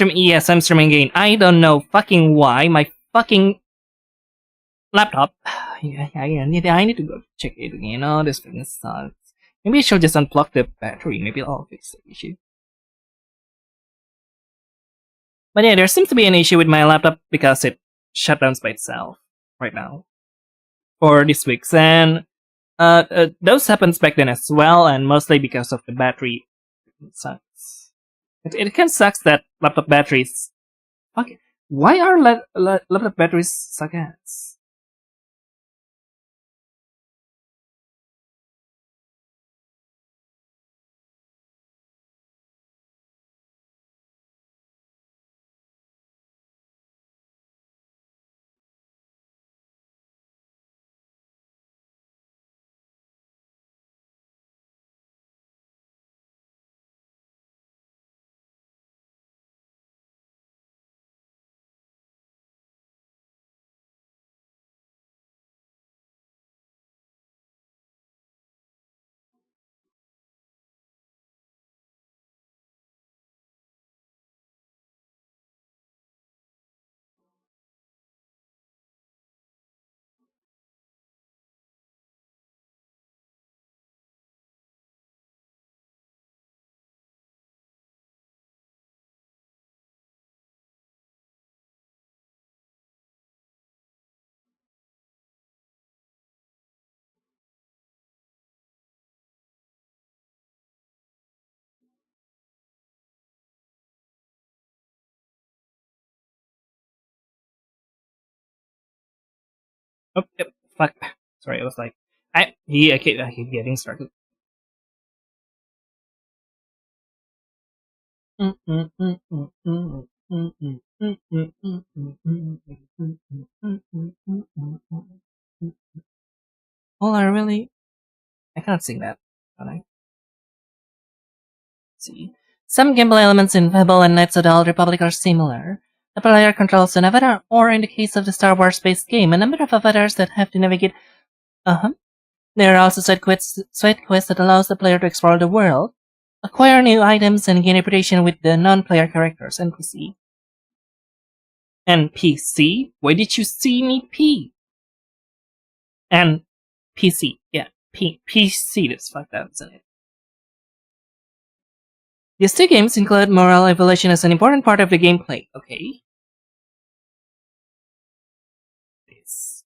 streaming. Yes, I'm streaming again. I don't know fucking why my fucking laptop. I need to go check it again. Oh, this thing sucks. Maybe I should just unplug the battery. Maybe I'll fix the issue. But yeah, there seems to be an issue with my laptop because it shut down by itself right now for this week. And those happens back then as well, and mostly because of the battery. It sucks. It kind of sucks that laptop batteries. Fuck it. Why are laptop batteries suck ass? Oh, yep, fuck. Sorry, I was like, I keep getting started. Oh, I really? I cannot sing that, can I? See. Some gameplay elements in Fable and Knights of the Old Republic are similar. The player controls an avatar, or in the case of the Star Wars-based game, a number of avatars that have to navigate. There are also side quests that allows the player to explore the world, acquire new items, and gain reputation with the non-player characters, NPC. NPC? Why did you see me P? And PC, yeah, PC, that's fucked up, isn't it? These two games include moral evolution as an important part of the gameplay, okay? This.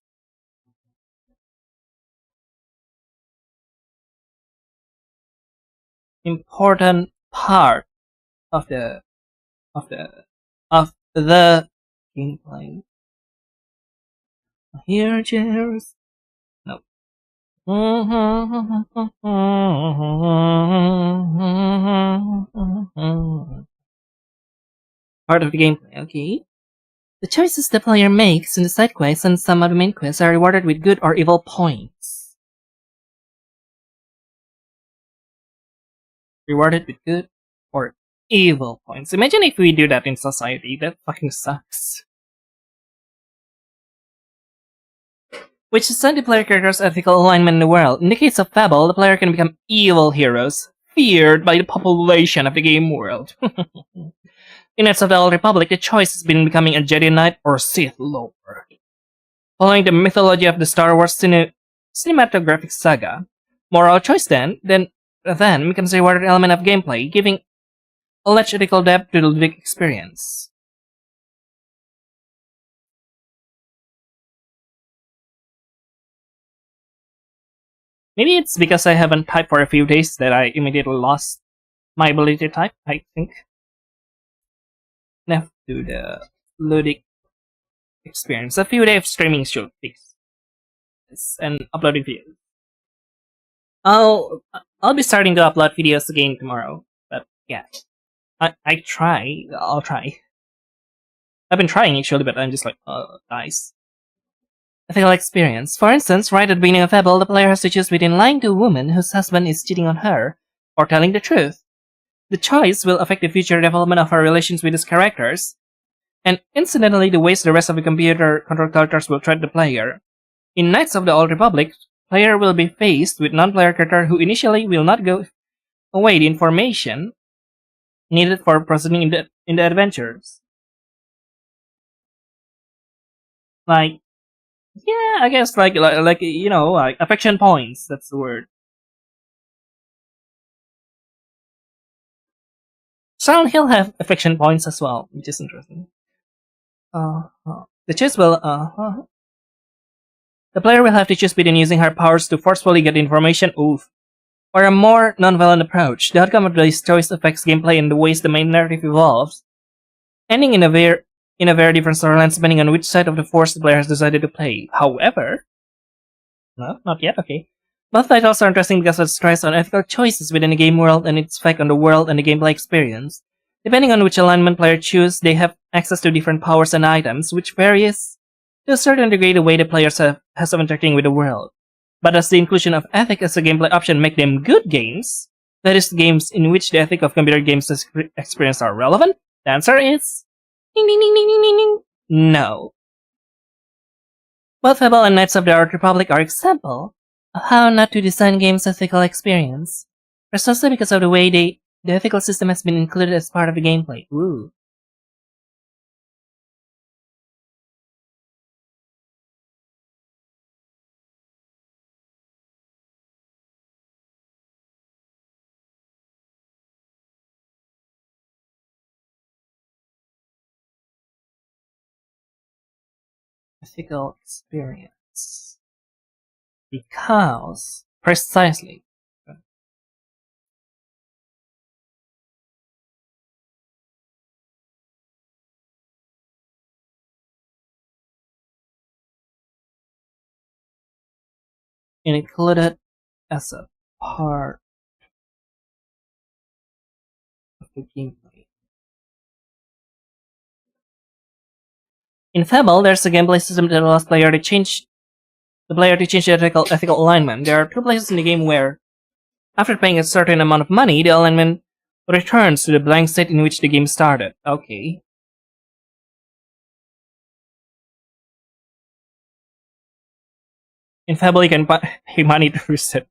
Important part of the gameplay. Here, cheers. No. Part of the gameplay, okay? The choices the player makes in the side quests and some of the main quests are rewarded with good or evil points. Rewarded with good or evil points. Imagine if we do that in society. That fucking sucks. Which is the player character's ethical alignment in the world. In the case of Fable, the player can become evil heroes, feared by the population of the game world. In Knights of the Old Republic, the choice has been becoming a Jedi Knight or Sith Lord. Following the mythology of the Star Wars cinematographic saga, moral choice then becomes a rewarded element of gameplay, giving alleged ethical depth to the Ludic experience. Maybe it's because I haven't typed for a few days that I immediately lost my ability to type, I think. Now to the Ludic experience. A few days of streaming should fix this and uploading videos. I'll be starting to upload videos again tomorrow. But yeah. I'll try. I've been trying actually, but I'm just like, guys. Ethical experience. For instance, right at the beginning of Fable, the player has to choose between lying to a woman whose husband is cheating on her, or telling the truth. The choice will affect the future development of our relations with his characters, and incidentally the ways the rest of the computer-controlled characters will treat the player. In Knights of the Old Republic, player will be faced with non-player character who initially will not go away the information needed for proceeding in the adventures. Like, yeah, I guess like like affection points. That's the word. Silent Hill have affection points as well, which is interesting. The choice will the player will have to choose between using her powers to forcefully get information, oof, or a more non-violent approach. The outcome of this choice affects gameplay in the ways the main narrative evolves, ending in a very different storyline depending on which side of the force the player has decided to play. However, no, not yet. Okay. Both titles are interesting because it stress on ethical choices within the game world and its effect on the world and the gameplay experience. Depending on which alignment player choose, they have access to different powers and items, which varies to a certain degree the way the players has of interacting with the world. But does the inclusion of ethic as a gameplay option make them good games? That is, games in which the ethic of computer games experience are relevant? The answer is ding, ding, ding, ding, ding, ding, ding. No. Both Fable and Knights of the Old Republic are example of how not to design games ethical experience, precisely because of the way the ethical system has been included as part of the gameplay. Ooh. Ethical experience. Because, precisely, included as a part of the gameplay. In Fable, there's a gameplay system that allows the player to change the ethical alignment. There are two places in the game where, after paying a certain amount of money, the alignment returns to the blank state in which the game started. Okay. In Fable, you can pay money to reset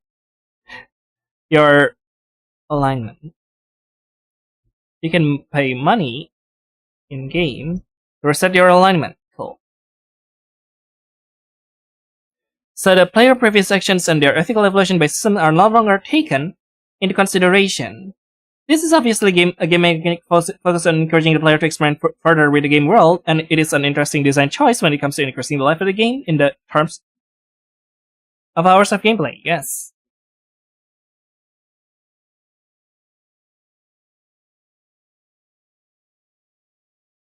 your alignment. You can pay money in game to reset your alignment. Cool. So the player previous actions and their ethical evolution by system are no longer taken into consideration. This is obviously a game mechanic focused on encouraging the player to experiment further with the game world, and it is an interesting design choice when it comes to increasing the life of the game in the terms of hours of gameplay. Yes.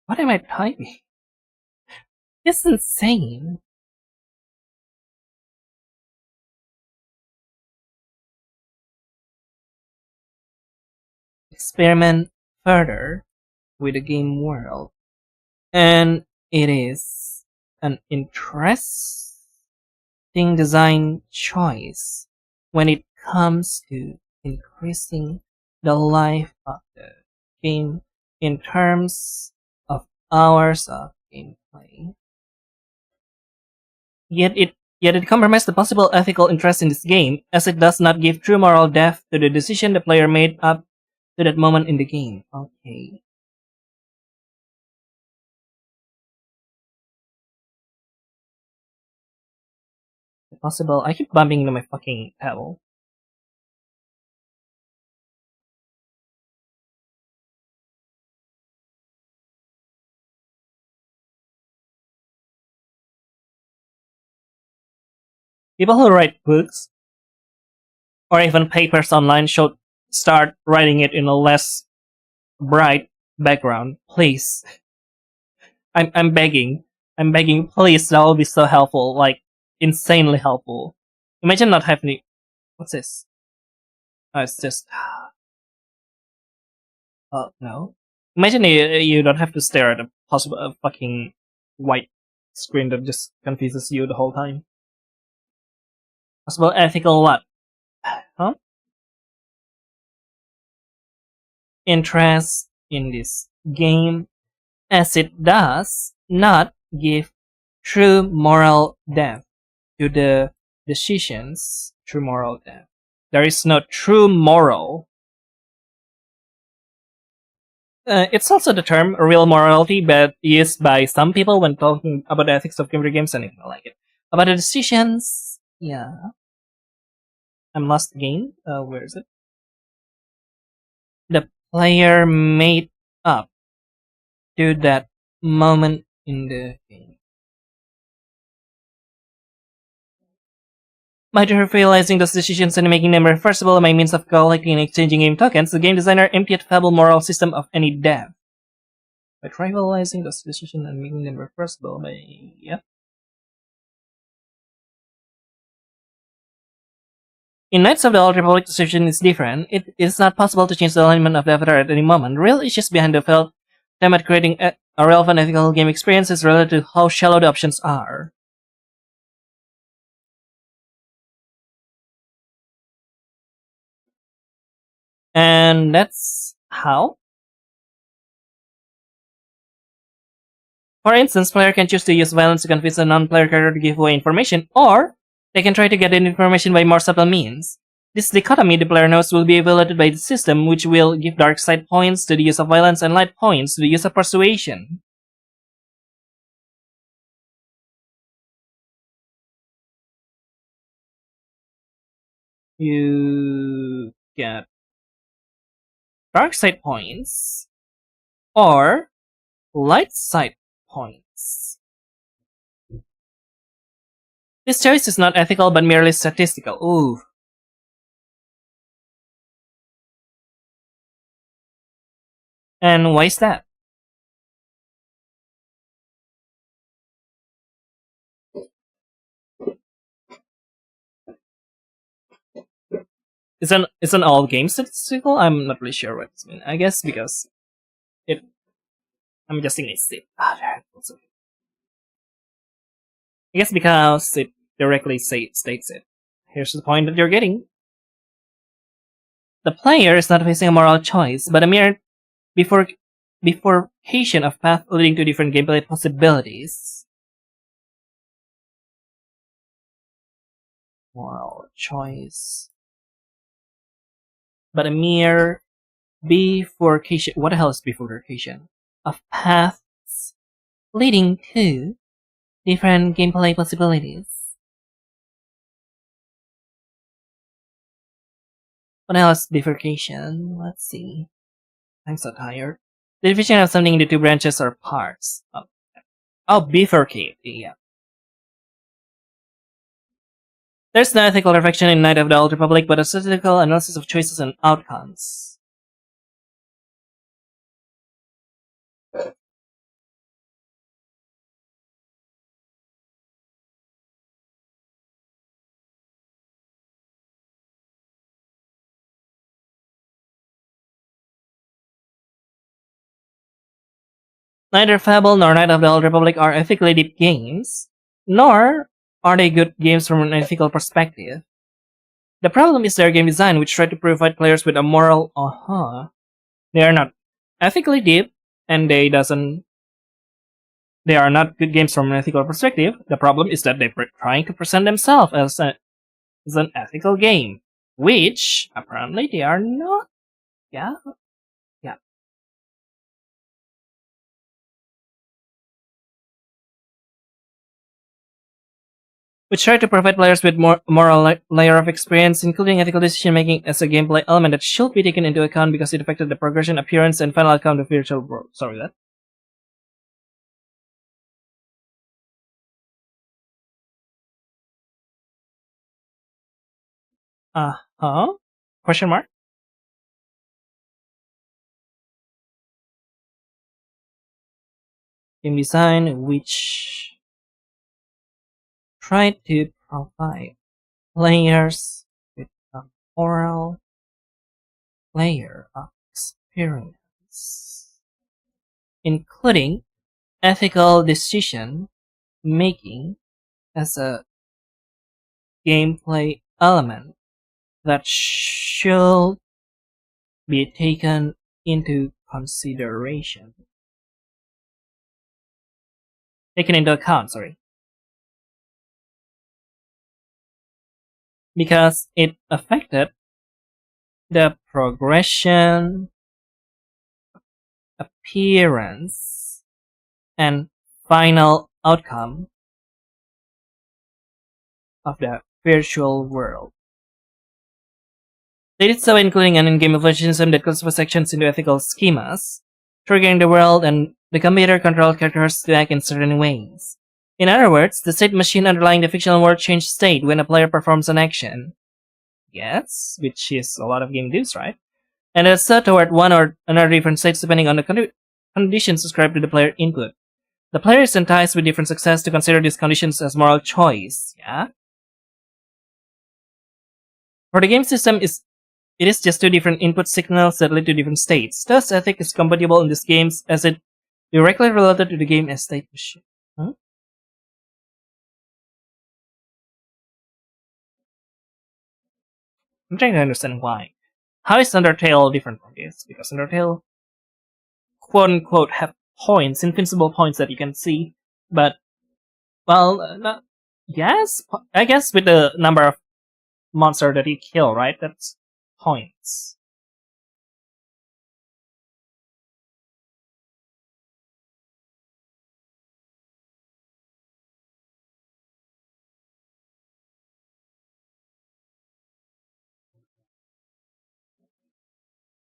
What am I typing? It's insane. Experiment further with the game world. And it is an interesting design choice when it comes to increasing the life of the game in terms of hours of gameplay. Yet it compromises the possible ethical interest in this game, as it does not give true moral depth to the decision the player made up to that moment in the game. Okay. Possible. I keep bumping into my fucking towel. People who write books or even papers online should start writing it in a less bright background, please. I'm begging. I'm begging, please. That will be so helpful, like insanely helpful. Imagine not having any. What's this? Oh, it's just. Oh no. Imagine you don't have to stare at a possible fucking white screen that just confuses you the whole time. Possible ethical what? Huh? Interest in this game, as it does not give true moral depth to the decisions. True moral depth. There is no true moral It's also the term real morality, but used by some people when talking about the ethics of computer games, and I don't like it. About the decisions, yeah, I'm lost again. Where is it? The player made up to that moment in the game. By realizing those decisions and making them reversible by means of collecting and exchanging game tokens, the game designer emptied fable moral system of any dev. By trivializing those decisions and making them reversible by yeah. In Knights of the Old Republic, the situation is different. It is not possible to change the alignment of the avatar at any moment. Real issues behind the felt them at creating a relevant ethical game experience is related to how shallow the options are. And that's how. For instance, player can choose to use violence to convince a non-player character to give away information, or they can try to get that information by more subtle means. This dichotomy the player knows will be evaluated by the system, which will give dark side points to the use of violence and light points to the use of persuasion. You get dark side points or light side points. This choice is not ethical but merely statistical. Ooh. And why is that? Isn't all games statistical? I'm not really sure what this means. I guess because it I'm just thinking it's it. There. I guess because it directly states it. Here's the point that you're getting. The player is not facing a moral choice, but a mere bifurcation of path leading to different gameplay possibilities. Moral choice. But a mere bifurcation. What the hell is bifurcation? Of paths leading to different gameplay possibilities. What else? Bifurcation. Let's see. I'm so tired. The division of something into two branches or parts. Bifurcate. Yeah. There's no ethical reflection in Knight of the Old Republic, but a statistical analysis of choices and outcomes. Neither Fable nor Knight of the Old Republic are ethically deep games, nor are they good games from an ethical perspective. The problem is their game design, which try to provide players with a moral They are not ethically deep, and they are not good games from an ethical perspective. The problem is that they're trying to present themselves as an ethical game, which apparently they are not. Yeah, yeah. Which try to provide players with more moral layer of experience, including ethical decision making as a gameplay element that should be taken into account because it affected the progression, appearance, and final outcome of the virtual world. Sorry that. Question mark? Game design which try to provide players with a moral layer of experience, including ethical decision making as a gameplay element that should be taken into consideration. Taken into account, sorry. Because it affected the progression, appearance, and final outcome of the virtual world. They did so including an in-game evaluation system that classifies sections into ethical schemas, triggering the world and the computer-controlled characters to act in certain ways. In other words, the state machine underlying the fictional world changes state when a player performs an action. Yes, which is a lot of game do's, right? And is set toward one or another different states depending on the conditions ascribed to the player input. The player is enticed with different success to consider these conditions as moral choice, yeah? For the game system, it is just two different input signals that lead to different states. Thus, ethics is compatible in these games as it directly related to the game as state machine. Huh? I'm trying to understand why. How is Undertale different from this? Because Undertale, quote unquote, have points, invincible points that you can see, but, well, not, yes, I guess with the number of monster that you kill, right? That's points.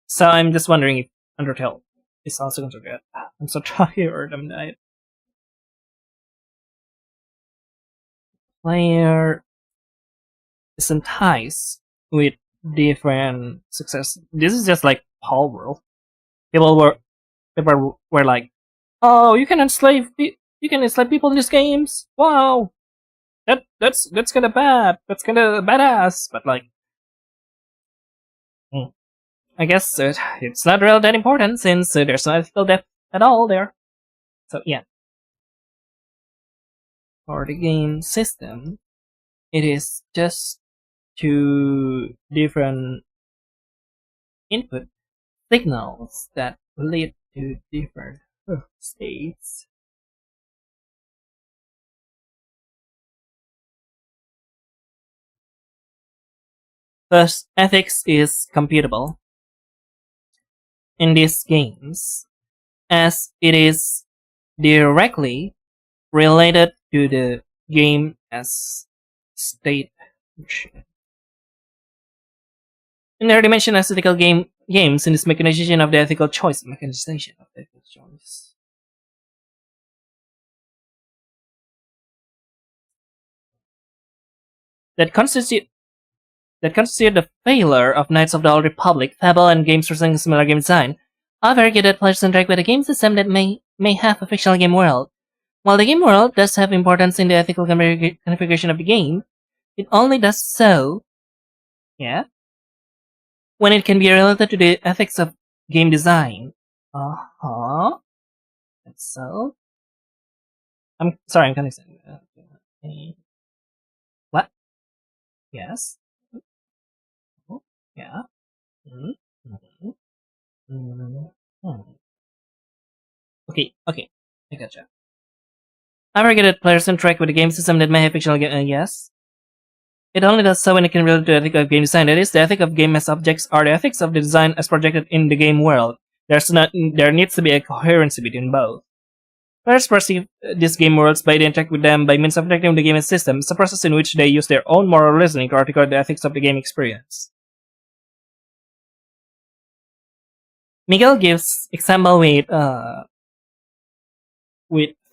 So I'm just wondering if Undertale is also considered. I'm so tired. I'm tired. Player is enticed with different success. This is just like Paul World. People were like, oh, you can enslave people in these games. Wow, that's kind of bad. That's kind of badass. But like, hmm, I guess it's not really that important since there's no ethical depth at all there. So yeah, for the game system, it is just two different input signals that lead to different states. Thus, ethics is computable in these games as it is directly related to the game as state. In the dimension as ethical games in this mechanization of the ethical choice. That constitute the failure of Knights of the Old Republic, Fable, and games presenting similar game design. However, that players interact with a game system that may have a fictional game world. While the game world does have importance in the ethical configuration of the game, it only does so, yeah, when it can be related to the ethics of game design. Uh-huh. That's so. I'm sorry, I'm kind of what? Yes. Oh, yeah. Mm-hmm. Mm-hmm. Okay, I gotcha. I forget that players interact with the game system that may have fictional game. Yes. It only does so when it can relate to the ethic of game design. That is, the ethic of game as objects are the ethics of the design as projected in the game world. There needs to be a coherency between both. Players perceive these game worlds by they interact with them by means of interacting with the game system. It's a process in which they use their own moral reasoning to articulate the ethics of the game experience. Miguel gives example with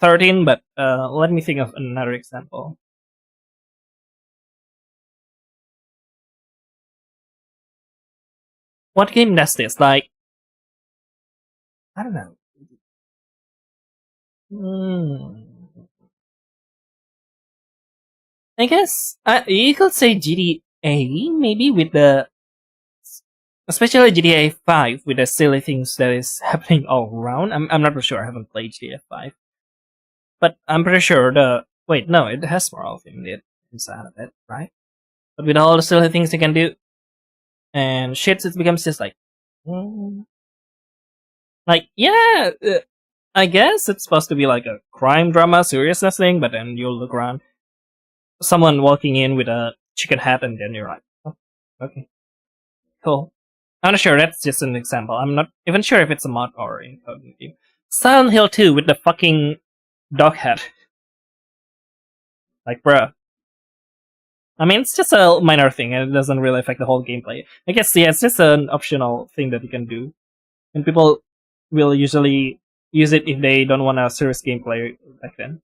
13, but let me think of another example. What game does this? Like, I don't know. I guess you could say GTA, maybe with the, especially GTA 5 with the silly things that is happening all around. I'm not sure. I haven't played GTA 5, but I'm pretty sure wait, no, it has moral thing inside of it, right? But with all the silly things you can do and shit, it becomes just like, mm, like yeah. I guess it's supposed to be like a crime drama seriousness thing, but then you look around, someone walking in with a chicken hat, and then you're like, oh, okay, cool. I'm not sure. That's just an example. I'm not even sure if it's a mod or in code game. Silent Hill 2 with the fucking dog head. Like, bruh. I mean, it's just a minor thing, and it doesn't really affect the whole gameplay. I guess, yeah, it's just an optional thing that you can do. And people will usually use it if they don't want a serious gameplay back then.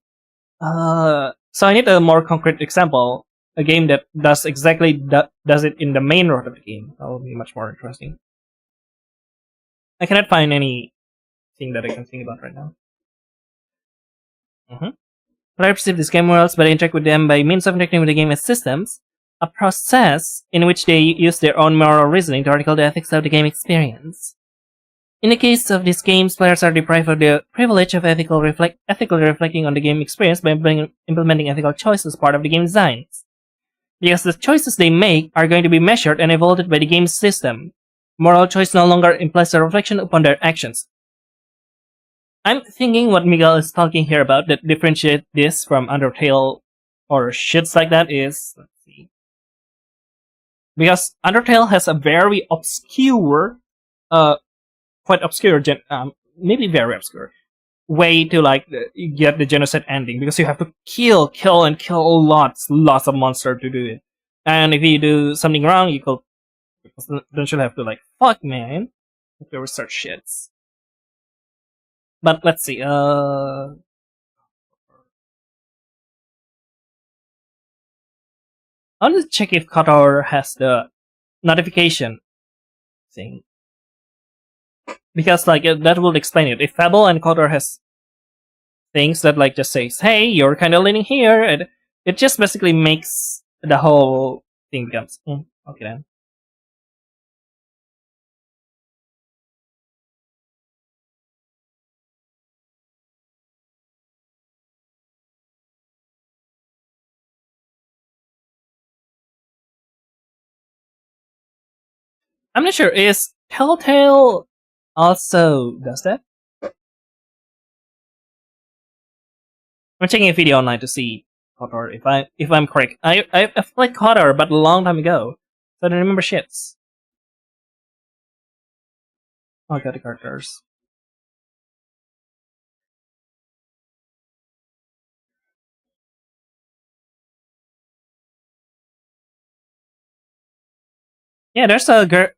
So I need a more concrete example. A game that does exactly does it in the main road of the game. That will be much more interesting. I cannot find anything that I can think about right now. Players perceive these game worlds, but they interact with them by means of interacting with the game as systems, a process in which they use their own moral reasoning to article the ethics of the game experience. In the case of these games, players are deprived of the privilege of ethically reflecting on the game experience by implementing ethical choices as part of the game designs. Because the choices they make are going to be measured and evaluated by the game system. Moral choice no longer implies a reflection upon their actions. I'm thinking what Miguel is talking here about that differentiate this from Undertale or shits like that is, let's see. Because Undertale has a very obscure, quite obscure, maybe very obscure way to like get the genocide ending, because you have to kill lots of monsters to do it. And if you do something wrong, you don't you have to like, fuck man, if you research shits. But let's see, I'll just check if Kotor has the notification thing. Because like that will explain it. If Fable and Kotor has things that like just says, hey, you're kinda leaning here, and it just basically makes the whole thing becomes okay then. I'm not sure, is Telltale also does that? I'm checking a video online to see Kotor if I'm correct. I played Kotor but a long time ago. So I don't remember shits. Oh, I got the characters. Yeah, there's a girl.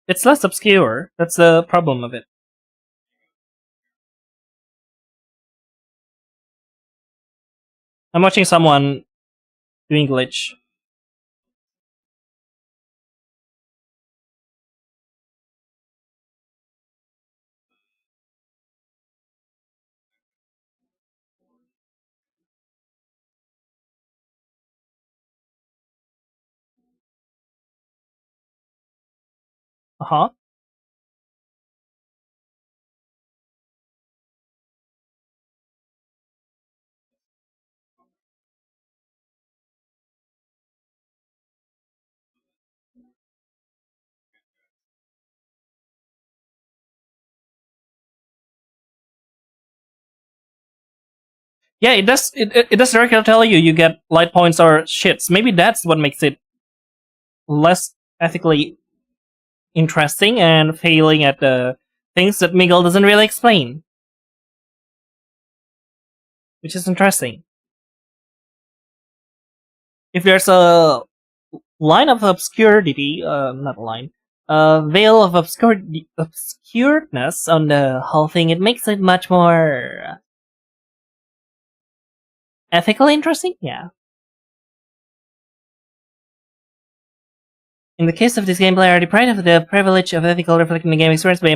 It's less obscure. That's the problem of it. I'm watching someone doing glitch. Uh-huh. Yeah, it does. It does directly tell you you get light points or shits. Maybe that's what makes it less ethically interesting and failing at the things that Miguel doesn't really explain, which is interesting. If there's a line of obscurity, not a line, a veil of obscureness on the whole thing, it makes it much more ethically interesting. Yeah. In the case of this gameplay, are deprived of the privilege of ethical reflecting the game experience by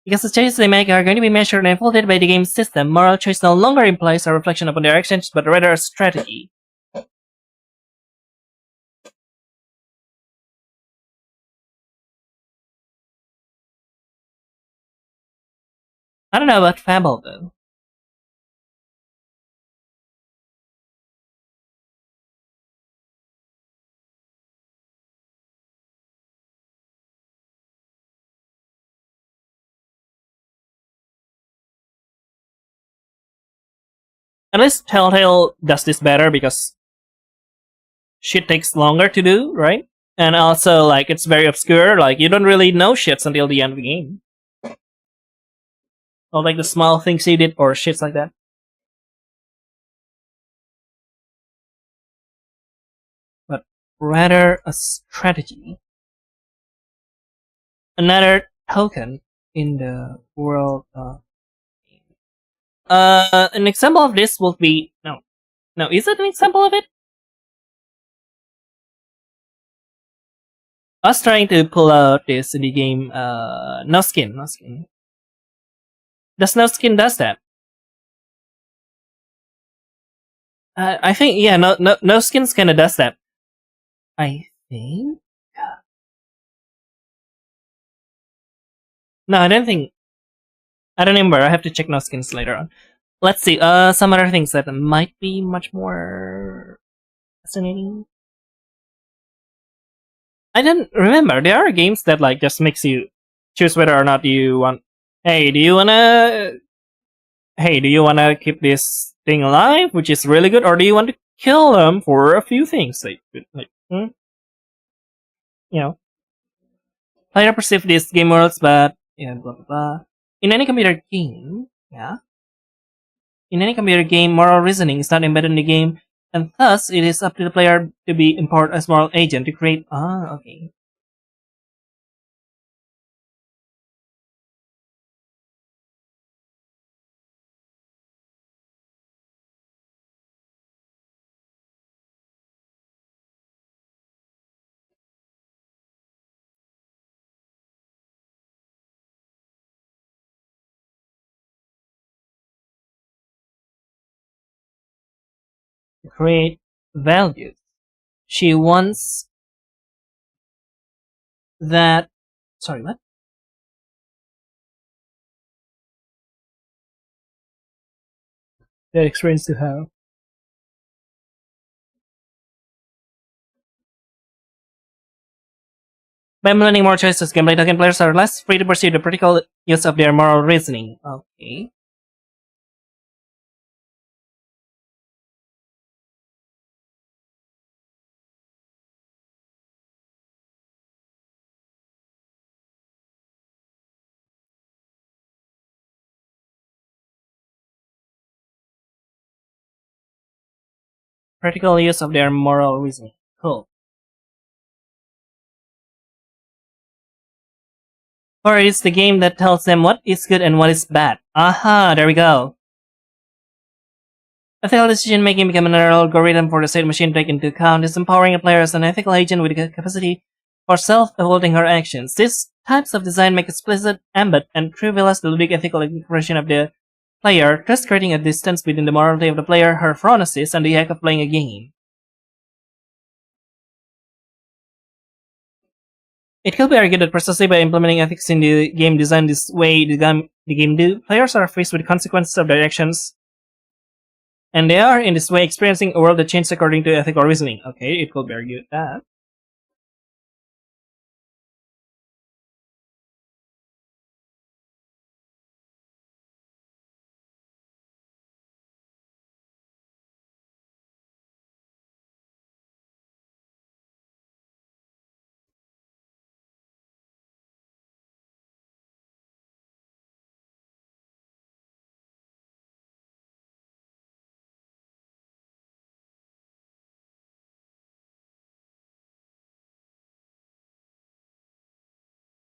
because the choices they make are going to be measured and enfolded by the game system. Moral choice no longer implies a reflection upon their actions, but rather a strategy. I don't know about Fable though. At least Telltale does this better because shit takes longer to do, right? And also, like, it's very obscure. Like, you don't really know shits until the end of the game. Or like the small things you did or shits like that. But rather a strategy. Another token in the world of an example of this will be no, is it an example of it? I was trying to pull out this in the game no skin, no skin. Does no skin does that? I think yeah, no skins kinda does that. I think no, I don't think I don't remember. I have to check no skins later on. Let's see. Some other things that might be much more fascinating. I don't remember. There are games that like just makes you choose whether or not you want. Hey, do you wanna? Hey, do you wanna keep this thing alive, which is really good, or do you want to kill them for a few things? You know, player perceive these game worlds, but yeah, blah blah blah. In any computer game, yeah, in any computer game, moral reasoning is not embedded in the game, and thus it is up to the player to be import as moral agent to create. Ah, okay. To create values. She wants that. Sorry, what? That experience to have. By implementing more choices, gameplay token players are less free to pursue the practical use of their moral reasoning. Okay. Practical use of their moral reasoning. Cool. Or it's the game that tells them what is good and what is bad. Aha, there we go. Ethical decision making become an algorithm for the state machine to take into account. Is empowering a player as an ethical agent with the capacity for self-evolving her actions. These types of design make explicit, embed, and trivialize the ludic ethical expression of the player, thus creating a distance between the morality of the player, her phronesis, and the act of playing a game. It could be argued that precisely by implementing ethics in the game design this way the game do, players are faced with the consequences of their actions, and they are in this way experiencing a world that changes according to ethical reasoning. Okay, it could be argued that.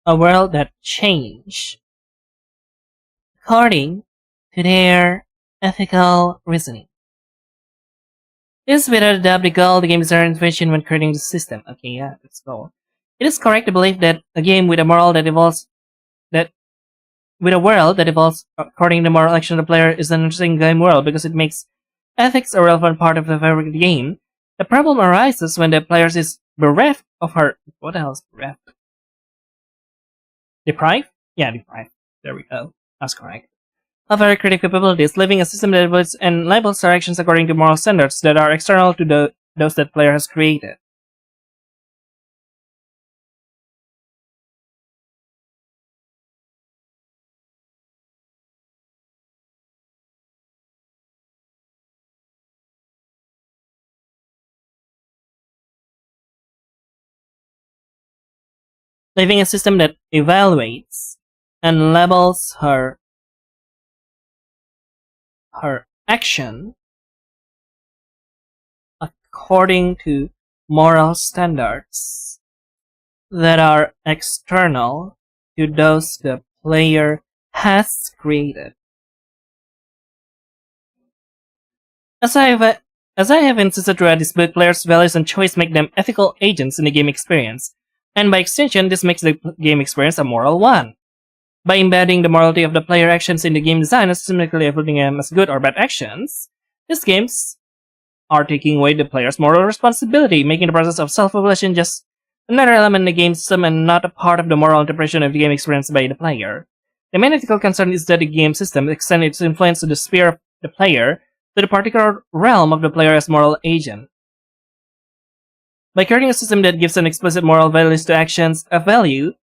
A world that change according to their ethical reasoning. This is without a doubt the goal the game designer envisioned when creating the system. Okay, yeah, that's the goal. It is correct to believe that a game with a moral that evolves that with a world that evolves according to the moral action of the player is an interesting game world because it makes ethics a relevant part of the fabric of the game. The problem arises when the player is bereft of her what else bereft? Deprived? Yeah, deprived. There we go. That's correct. Of her creative capabilities, living a system that evaluates and labels their actions according to moral standards that are external to those that player has created. leaving a system that evaluates and labels her action according to moral standards that are external to those the player has created. As I have as I have insisted throughout this book, players' values and choice make them ethical agents in the game experience, and by extension, this makes the game experience a moral one. By embedding the morality of the player actions in the game design and systematically evaluating them as good or bad actions, these games are taking away the player's moral responsibility, making the process of self-evaluation just another element in the game system and not a part of the moral interpretation of the game experience by the player. The main ethical concern is that the game system extends its influence to the sphere of the player to the particular realm of the player as moral agent. By creating a system that gives an explicit moral values to actions, a value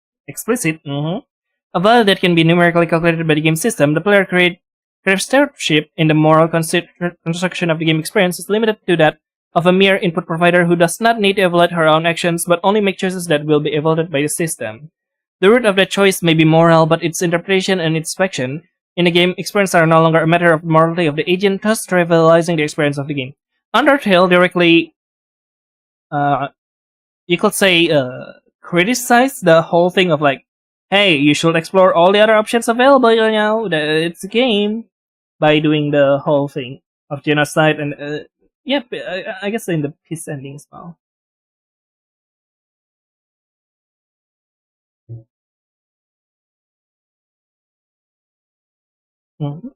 that can be numerically calculated by the game system, the player creative stewardship in the moral construction of the game experience is limited to that of a mere input provider who does not need to evaluate her own actions but only make choices that will be evaluated by the system. The root of that choice may be moral, but its interpretation and its action in the game experience are no longer a matter of morality of the agent, thus trivializing the experience of the game. Undertale directly, you could say, criticize the whole thing of like, hey, you should explore all the other options available, it's a game, by doing the whole thing of genocide and, I guess in the peace ending as well. Mm-hmm.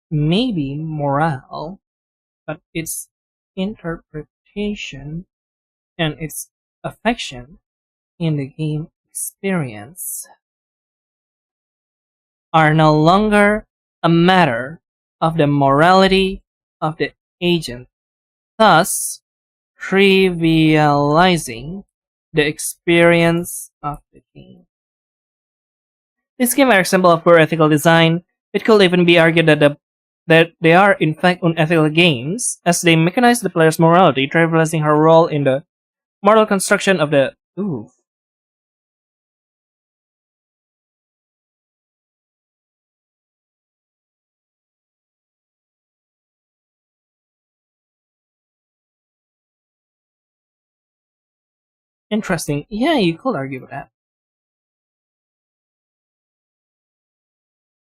Maybe morale, but its interpretation and its affection in the game experience are no longer a matter of the morality of the agent, thus trivializing the experience of the game. This game are an example of poor ethical design. It could even be argued that they are in fact unethical games, as they mechanize the player's morality, trivializing her role in the moral construction of the. Ooh. Interesting. Yeah, you could argue with that.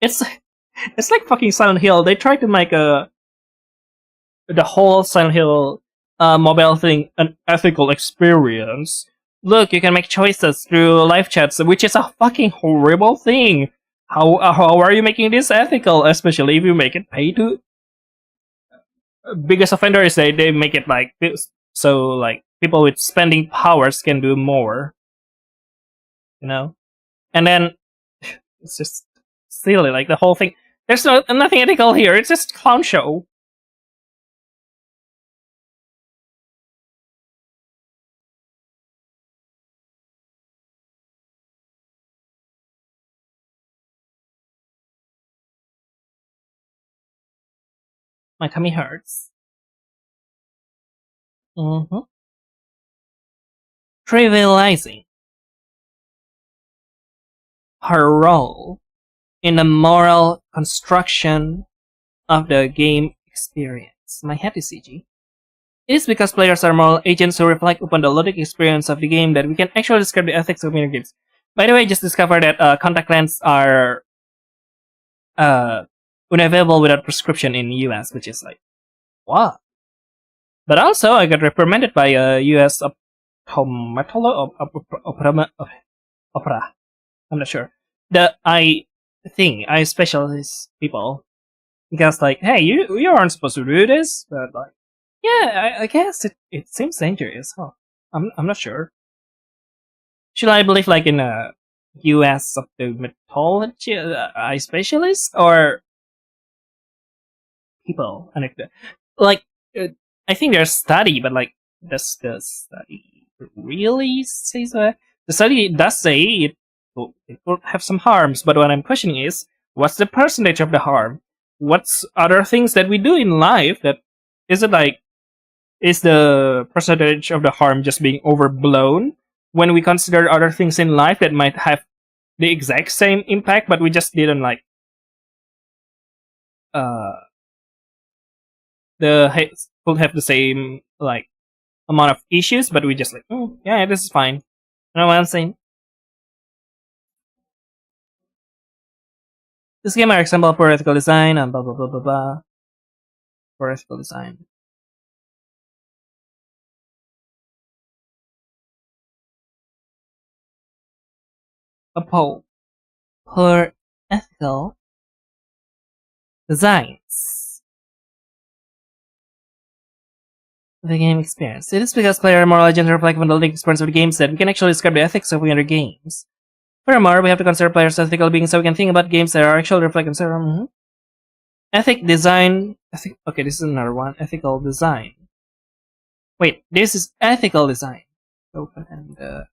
It's it's like fucking Silent Hill. They tried to make the whole Silent Hill mobile thing an ethical experience. Look, you can make choices through live chats, which is a fucking horrible thing. How are you making this ethical? Especially if you make it pay to. Biggest offender is they make it like this, so like people with spending powers can do more. And then it's just silly, like the whole thing. There's nothing ethical here. It's just clown show. My tummy hurts. Mm-hmm. Trivializing her role in the moral construction of the game experience. My head is CG. It is because players are moral agents who reflect upon the logic experience of the game that we can actually describe the ethics of video games. By the way, I just discovered that contact lenses are unavailable without prescription in the US, which is like, what? But also, I got reprimanded by a US opera. I'm not sure. The eye specialist people, because like, hey, you aren't supposed to do this, but like, yeah, I guess it seems dangerous. Huh? I'm not sure. Should I believe like in a US ophthalmology eye specialist or people? Like, I think there's study, but like, does the study really say so? The study does say it will have some harms, but what I'm questioning is, what's the percentage of the harm? what's other things that we do in life that is it like is the percentage of the harm just being overblown when we consider other things in life that might have the exact same impact, but we just didn't like uh could have the same like amount of issues, but we just like, oh yeah, this is fine. You know what I'm saying? This game are example of poor ethical design and blah blah blah blah blah. Poor ethical design. A poll. Poor ethical designs. The game experience. It is because player moral agents reflect on the lived experience of the games that we can actually describe the ethics of other games. Furthermore, we have to consider players' ethical beings so we can think about games that are actually reflecting. Ethic design. Okay, this is another one. Ethical design. Wait, this is ethical design. Open and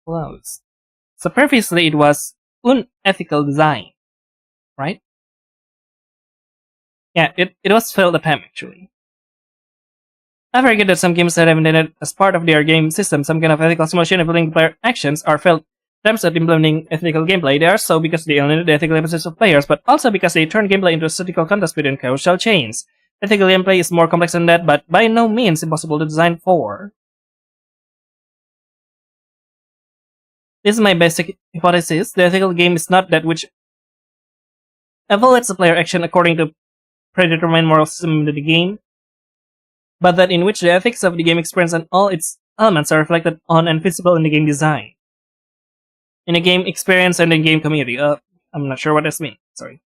close. So previously it was unethical design, right? Yeah, it was failed attempt actually. I forget that some games that have intended as part of their game system some kind of ethical simulation involving player actions are failed attempts at implementing ethical gameplay. They are so because they eliminate the ethical emphasis of players, but also because they turn gameplay into a statistical contest between causal chains. Ethical gameplay is more complex than that, but by no means impossible to design for. This is my basic hypothesis. The ethical game is not that which evaluates the player action according to predetermined moral system of the game, but that in which the ethics of the game experience and all its elements are reflected on and visible in the game design. In the game experience and the game community. I'm not sure what this means. Sorry.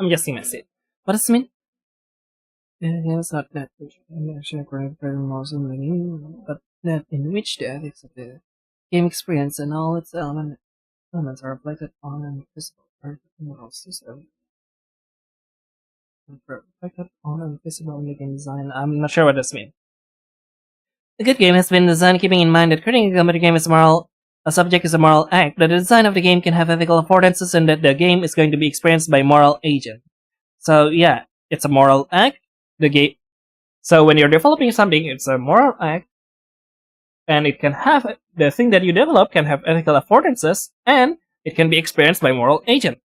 I'm just messing. What does it mean? It's not that which actually according to morals in the game, but that in which the ethics of the game experience and all its elements are reflected on and visible moral system. Reflected on and visible in the game design. I'm not sure what this means. A good game has been designed keeping in mind that creating a computer game is moral. A subject is a moral act, that the design of the game can have ethical affordances, and that the game is going to be experienced by moral agent. So yeah, it's a moral act. The game. So when you're developing something, it's a moral act, and it can have the thing that you develop can have ethical affordances, and it can be experienced by moral agent.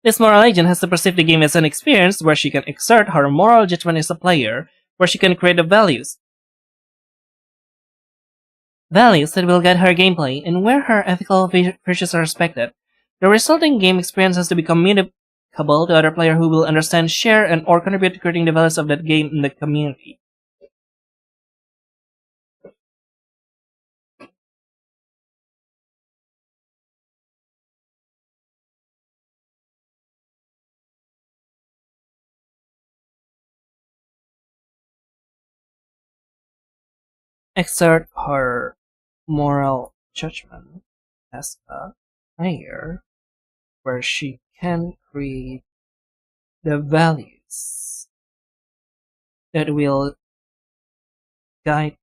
This moral agent has to perceive the game as an experience where she can exert her moral judgment as a player, where she can create the values that will guide her gameplay, and where her ethical virtues are respected. The resulting game experience has to be communicable to other players who will understand, share, and or contribute to creating the values of that game in the community. Exert her moral judgment as a player, where she can create the values that will guide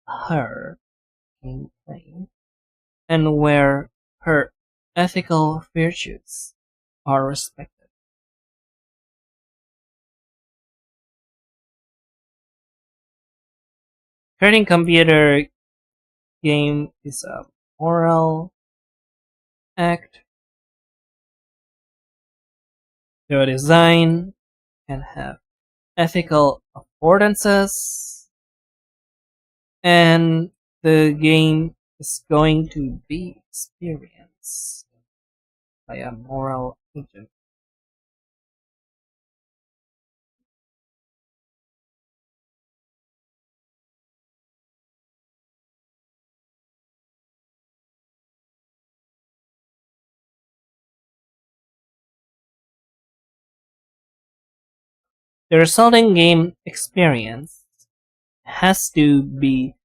her gameplay, and where her ethical virtues are respected. Creating computer game is a moral act The design can have ethical affordances, and the game is going to be experienced by a moral agent. The resulting game experience has to be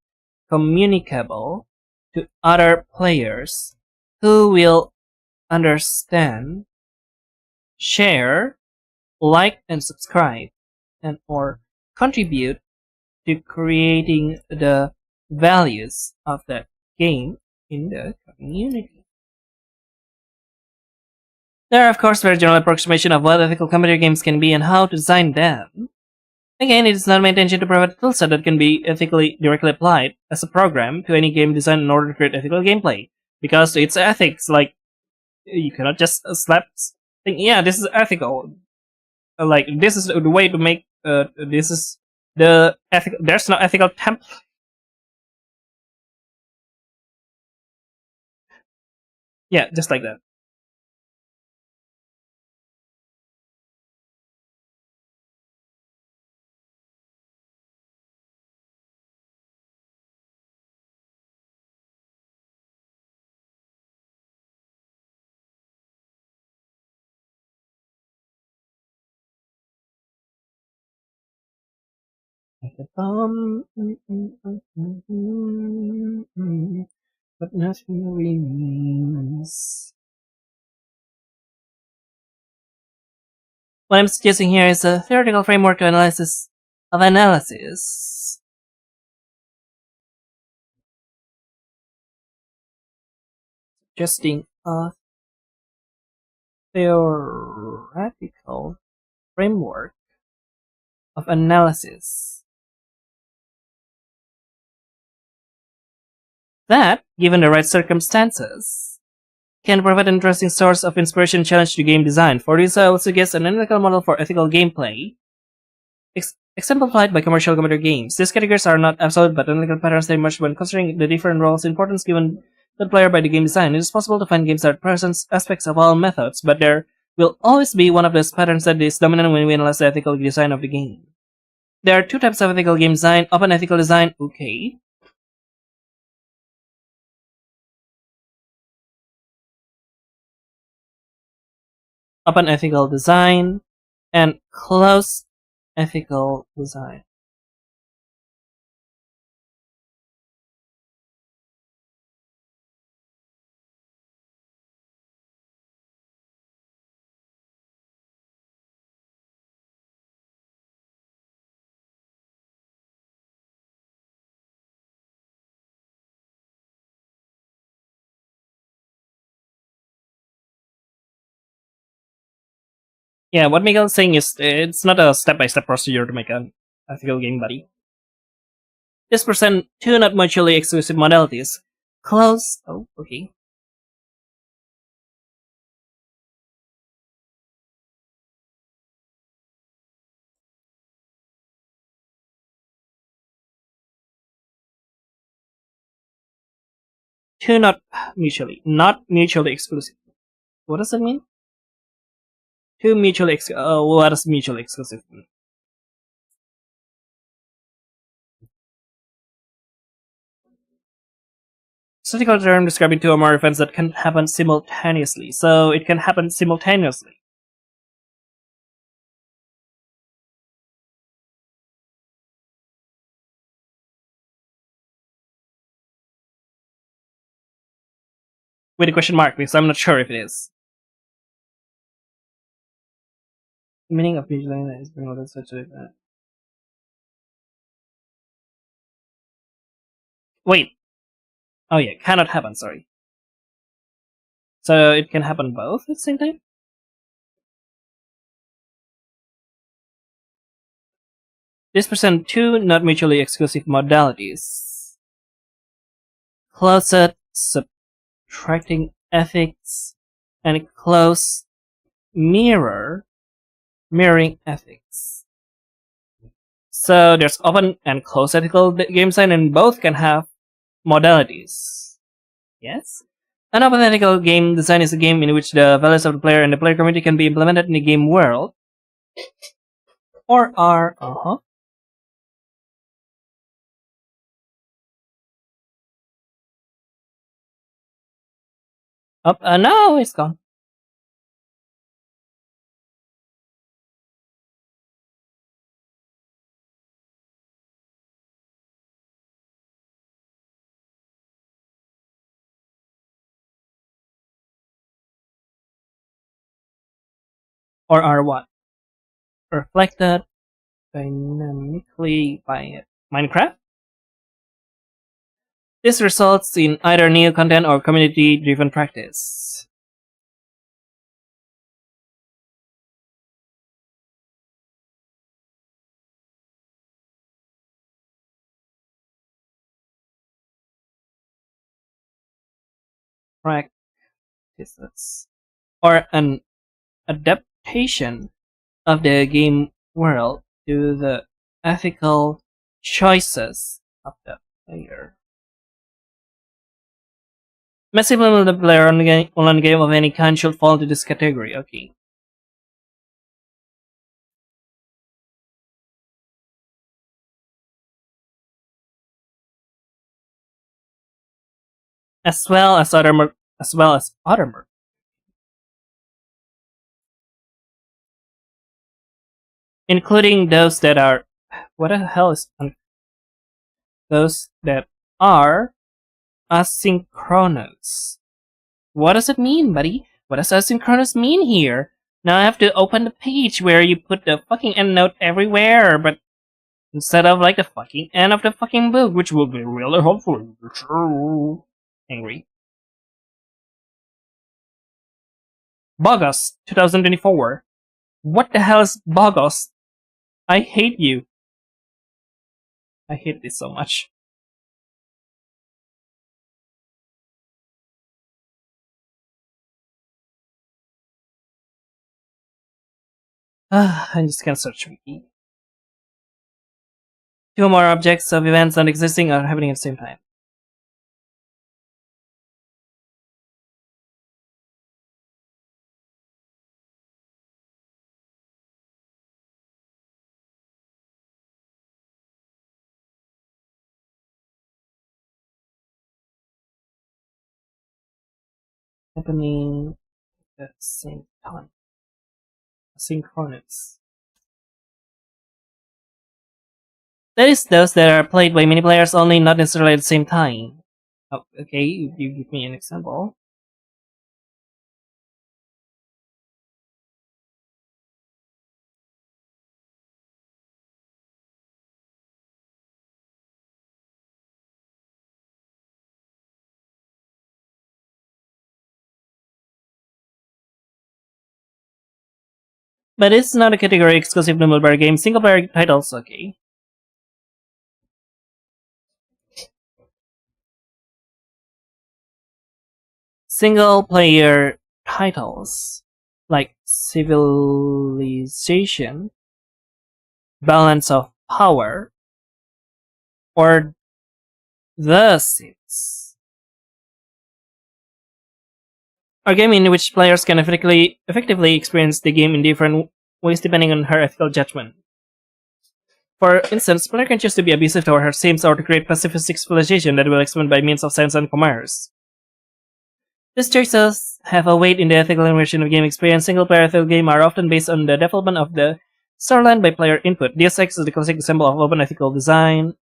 communicable to other players who will understand, share, like, and subscribe, and or contribute to creating the values of that game in the community. There are of course very general approximation of what ethical computer games can be and how to design them. Again, it is not my intention to provide a toolset that can be ethically directly applied as a program to any game design in order to create ethical gameplay. Because it's ethics, like, you cannot just slap think, yeah, this is ethical. Like, this is the way to make, this is the ethical, there's no ethical template. Yeah, just like that. But nothing remains. What I'm suggesting here is a theoretical framework to analysis. Suggesting a theoretical framework of analysis that, given the right circumstances, can provide an interesting source of inspiration and challenge to game design. For this, I will suggest an analytical model for ethical gameplay, exemplified by commercial computer games. These categories are not absolute, but analytical patterns they emerge when considering the different roles and importance given to the player by the game design. It is possible to find games that present aspects of all methods, but there will always be one of those patterns that is dominant when we analyze the ethical design of the game. There are two types of ethical game design: open ethical design, okay. Open ethical design, and closed ethical design. Yeah, what Miguel's saying is it's not a step-by-step procedure to make an ethical game, buddy. This present two not mutually exclusive modalities. Close. Oh, okay. Two not mutually exclusive. What does that mean? Two mutually what does mutually exclusive mean? Statistical term describing two or more events that can happen simultaneously. So it can happen simultaneously. With a question mark, because I'm not sure if it is. The meaning of mutually is being ordered such a wait. Oh yeah, cannot happen, sorry. So it can happen both at the same time? This present two not mutually exclusive modalities. Closet subtracting ethics and close mirror mirroring ethics. So there's open and closed ethical game design, and both can have modalities. Yes? An open ethical game design is a game in which the values of the player and the player community can be implemented in the game world, or are up. No, it's gone. Or are what? Reflected dynamically by Minecraft? This results in either new content or community-driven practice. Practices. Or an adaptation of the game world to the ethical choices of the player. Massive multiplayer online game of any kind should fall into this category. Okay. As well as other including those that are what the hell is those that are asynchronous. What does it mean, buddy? What does asynchronous mean here? Now I have to open the page where you put the fucking endnote everywhere, but instead of like the fucking end of the fucking book, which will be really helpful. Angry. Bogus 2024. What the hell is Bogus? I hate you. I hate this so much. I'm just gonna search wiki. Two more objects of events not existing are happening at the same time. Happening at the same time. Synchronous. That is those that are played by many players only, not necessarily at the same time. Oh, okay, you give me an example. But it's not a category exclusive to mobile games. Single player titles, okay. Single player titles like Civilization, Balance of Power, or The Sims are games in which players can effectively experience the game in different ways depending on her ethical judgment. For instance, player can choose to be abusive toward her sims or to create pacifistic civilization that will expand by means of science and commerce. These choices have a weight in the ethical immersion of game experience. Single-player ethical games are often based on the development of the storyline by player input. Deus Ex is the classic example of open ethical design.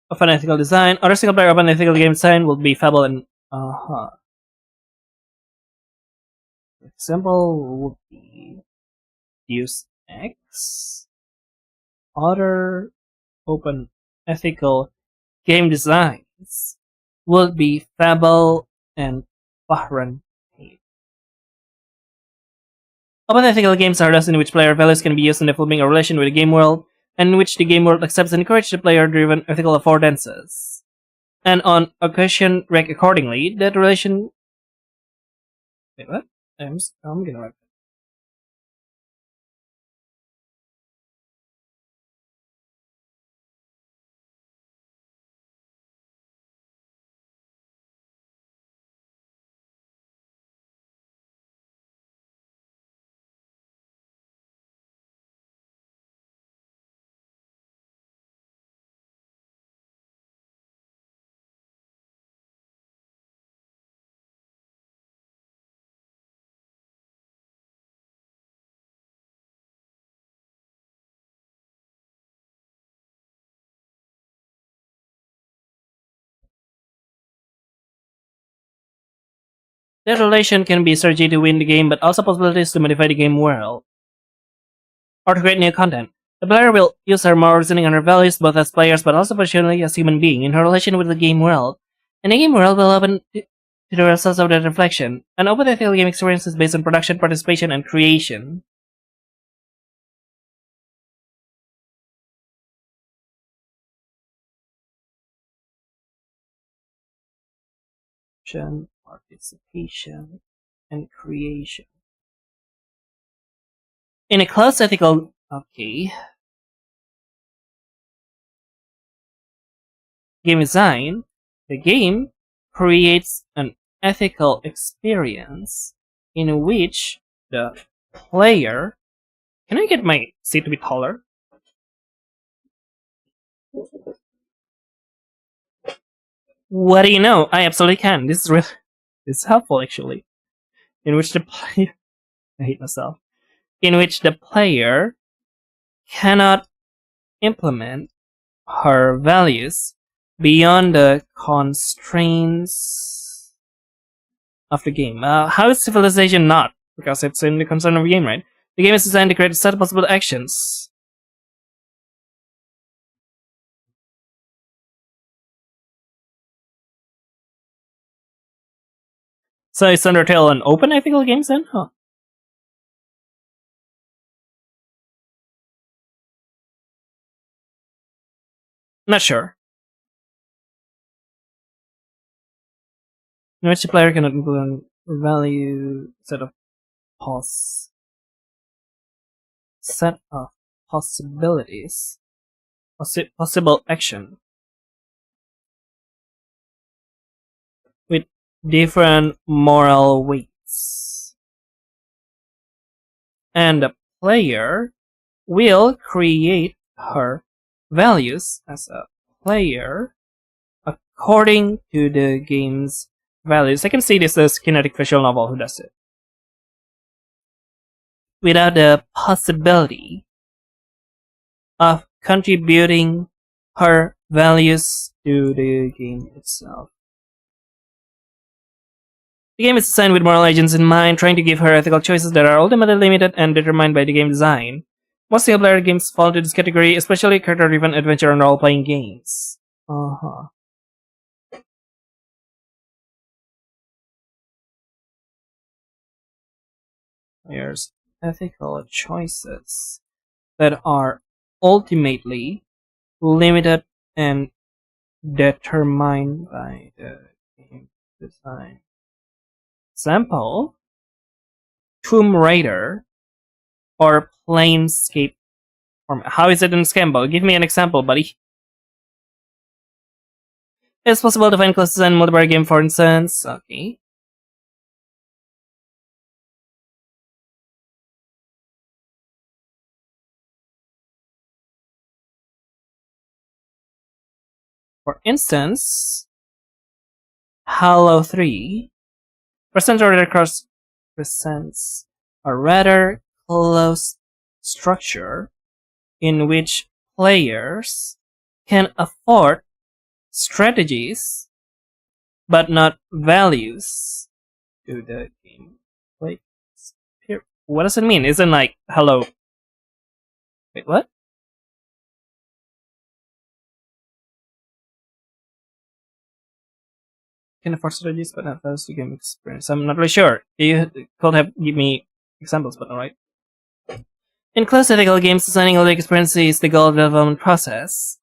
Of an ethical design. Other single player open ethical game design will be Fable and example would be Deus Ex. Other open ethical game designs would be Fable and Bahrain. Open ethical games are those in which player values can be used in developing a relation with the game world, and in which the game world accepts and encourages the player-driven ethical affordances. And on occasion, rank accordingly, that relation. Wait, what? I'm gonna write. That relation can be a strategy to win the game, but also possibilities to modify the game world or to create new content. The player will use her moral reasoning and her values both as players but also personally as human being in her relation with the game world. And the game world will open to the results of that reflection. An open ethical game experience is based on production, participation, and creation. Participation, and creation. In a closed ethical game design, the game creates an ethical experience in which the player. Can I get my seat to be taller? What do you know? I absolutely can. This is really, this is helpful actually. In which the player, I hate myself. In which the player cannot implement her values beyond the constraints of the game. How is civilization not? Because it's in the concern of the game, right? The game is designed to create a set of possible actions. So is Undertale an open ethical game then? Huh. Not sure. In which the player cannot implement value pos set of possibilities. Possible action with different moral weights. And the player will create her values as a player according to the game's values. I can see this as kinetic visual novel who does it. Without the possibility of contributing her values to the game itself. The game is designed with moral agents in mind, trying to give her ethical choices that are ultimately limited and determined by the game design. Most single-player games fall into this category, especially character-driven adventure and role-playing games. There's ethical choices that are ultimately limited and determined by the game design. Example, Tomb Raider or Planescape. How is it in Scamble? Give me an example, buddy. It's possible to find classes in multiplayer game, for instance. Okay. For instance, Halo 3 presents a rather close structure in which players can afford strategies but not values to the game. Wait, here, what does it mean? Isn't like hello? Wait, what? can afford strategies, but not those to game experience. I'm not really sure. You could have give me examples, but alright. In close ethical games, designing all experience is the goal of the development process.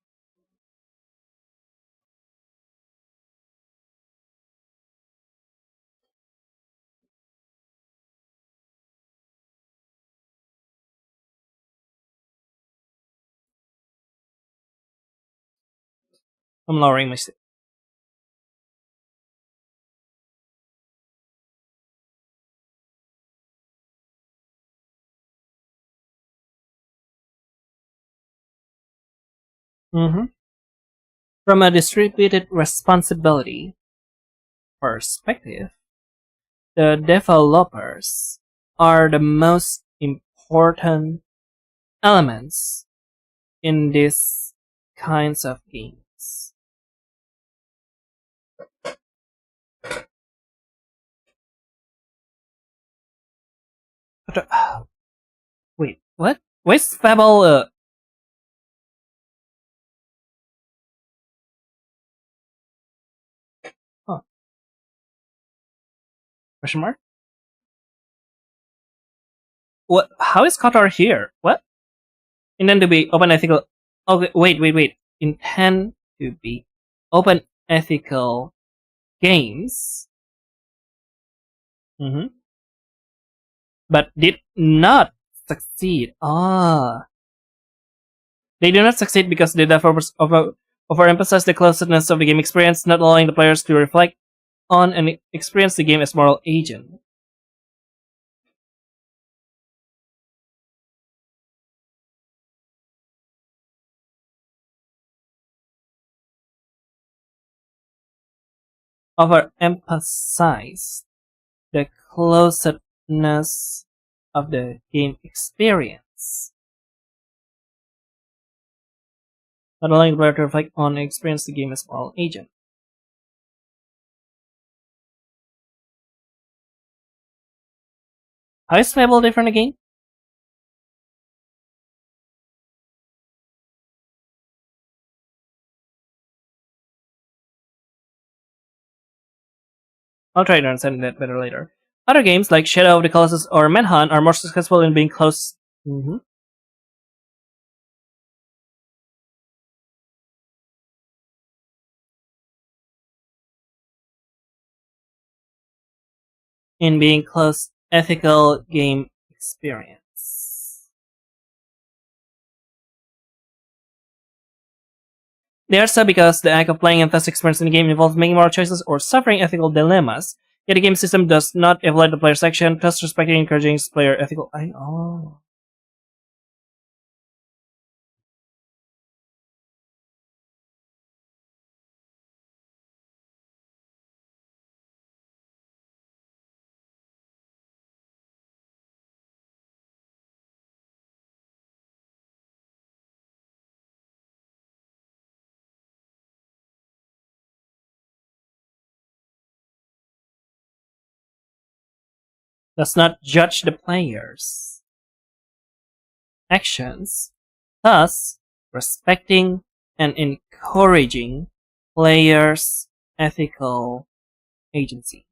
I'm lowering my stick. From a distributed responsibility perspective, the developers are the most important elements in these kinds of games. But, wait, what? Where's Fable? Huh, question mark? What? How is Qatar here? What? Intend to be open ethical. Okay, wait. Intend to be open ethical games. But did not succeed. They do not succeed because they developers overemphasize the closeness of the game experience, not allowing the players to reflect on and experience the game as moral agent. Overemphasize the closeness of the game experience, not allowing the player to reflect on and experience the game as moral agent. How is Fable different again? I'll try to understand that better later. Other games like Shadow of the Colossus or Manhunt are more successful in being close. In being close ethical game experience. They are so because the act of playing and thus experiencing the game involves making moral choices or suffering ethical dilemmas. Yet the game system does not evaluate the player's action, thus respecting and encouraging player ethical. Does not judge the player's actions, thus respecting and encouraging players' ethical agency.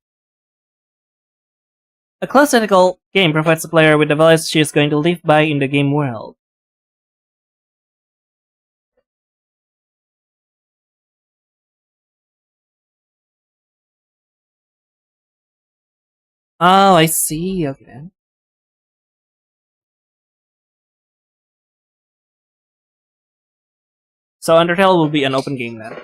A close ethical game provides the player with the values she is going to live by in the game world. Oh, I see. Okay then. So Undertale will be an open game then.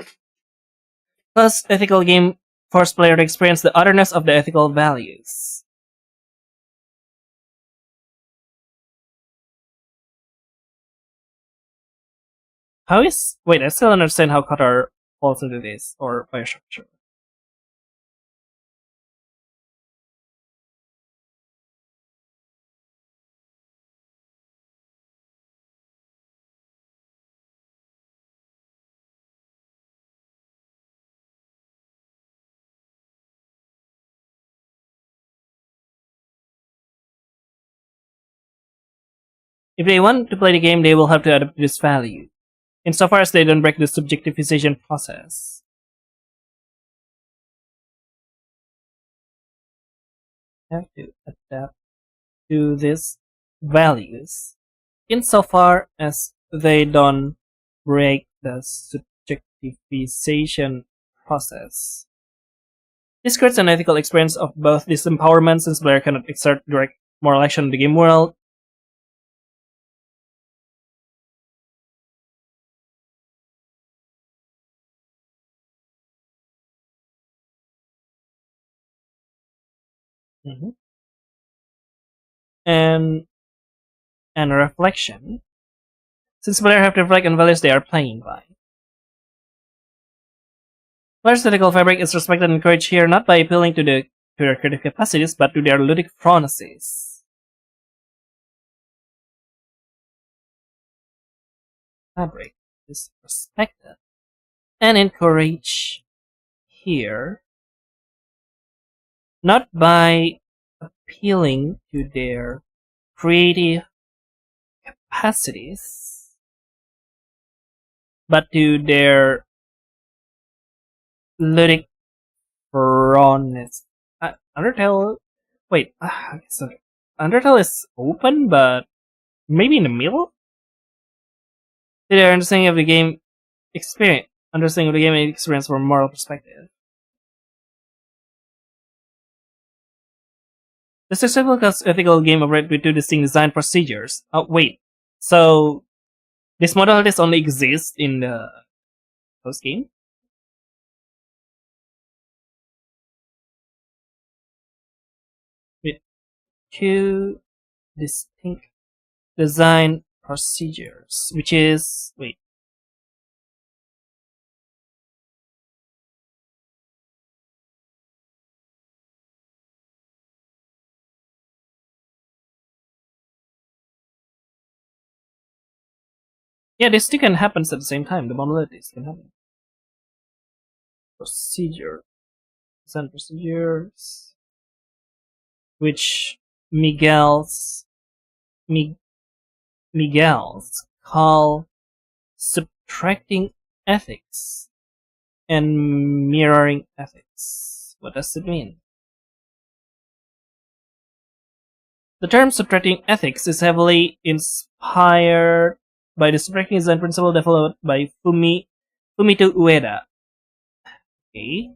Plus, ethical game force player to experience the otherness of the ethical values. How is... Wait, I still don't understand how Qatar falls into this, or Biostructure. If they want to play the game, they will have to adapt this value, insofar as they don't break the subjectivization process. have to adapt to these values insofar as they don't break the subjectivization process. This creates an ethical experience of both disempowerment since player cannot exert direct moral action in the game world. Mhm. and and reflection, since players have to reflect on values they are playing by. Players' ethical fabric is respected and encouraged here not by appealing to their creative capacities, but to their ludic phronesis. Fabric is respected and encouraged here not by appealing to their creative capacities, but to their ludic phronesis. Undertale. Wait, so Undertale is open, but maybe in the middle? To their understanding of the game experience, understanding of the game experience from a moral perspective. The successful ethical game operates with two distinct design procedures. Oh, wait. So, this modalities only exist in the post game? With two distinct design procedures, which is. Wait. Yeah, these two can happen at the same time. The modalities can happen. Procedure. Design procedures. Which Miguel's. Miguel's call subtracting ethics and mirroring ethics. What does it mean? The term subtracting ethics is heavily inspired by the subtracting design principle developed by Fumito Ueda. Okay.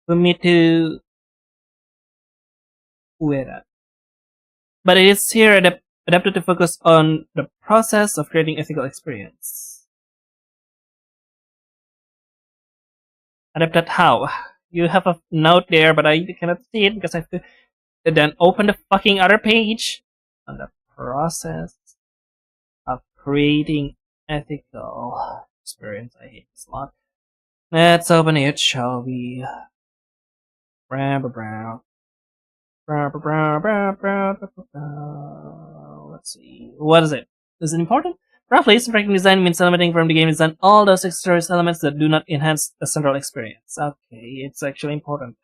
Fumito Ueda. But it is here adapted to focus on the process of creating ethical experience. Adapted how? You have a note there, but I cannot see it because I have to then open the fucking other page on the process of creating ethical experience. I hate this a lot. Let's open it, shall we? Let's see. What is it? Is it important? Roughly, subtracting design means eliminating from the game design all those extra elements that do not enhance the central experience. Okay, it's actually important.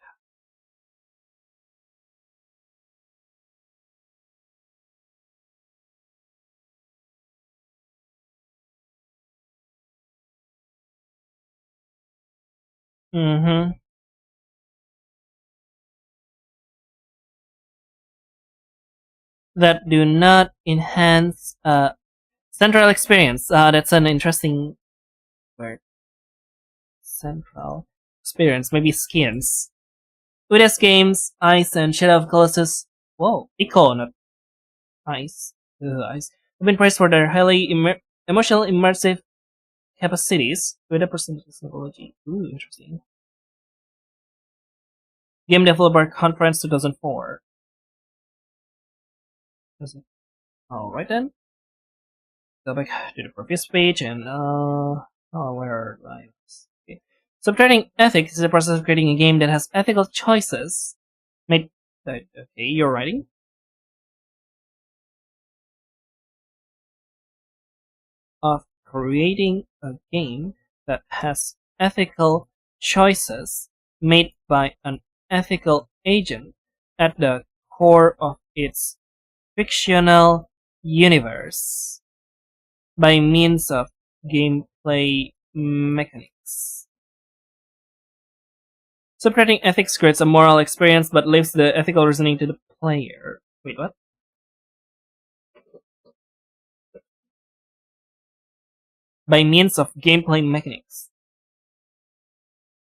Mm-hmm. That do not enhance central experience. That's an interesting word. Central experience. Maybe skins. Uda's games, Ice and Shadow of Colossus. Whoa, Ico, not Ice. Ice. Have been praised for their highly emotional, immersive capacities. Uda percentage technology. Ooh, interesting. Game Developer Conference 2004. Alright then. Go back to the previous page and where are I? Okay. Subtracting ethics is the process of creating a game that has ethical choices made. Okay, you're writing. Of creating a game that has ethical choices made by an ethical agent at the core of its fictional universe by means of gameplay mechanics. Separating ethics creates a moral experience but leaves the ethical reasoning to the player. Wait, what? By means of gameplay mechanics.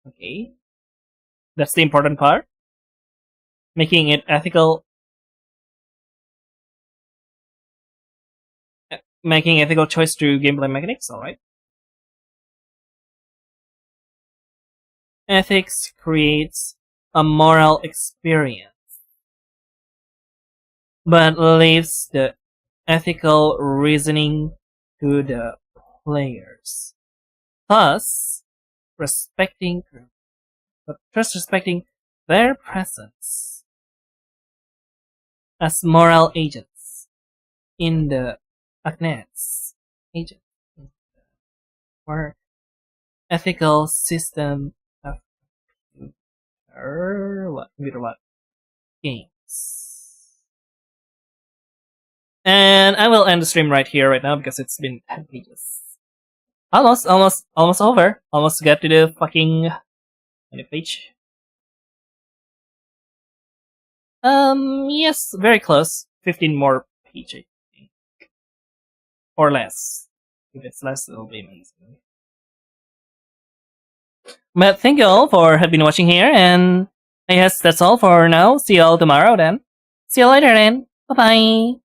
Okay. That's the important part. Making it ethical. Making ethical choice through gameplay mechanics, alright. Ethics creates a moral experience, but leaves the ethical reasoning to the players. Thus, respecting their presence as moral agents in the Agnets agent or ethical system of computer games. And I will end the stream right here right now because it's been 10 pages. Almost over. Almost got to the fucking page. Yes, very close. 15 more pages, I think. Or less. If it's less, it'll be amazing. But thank you all for have been watching here, and I guess that's all for now. See you all tomorrow then. See you later then. Bye bye.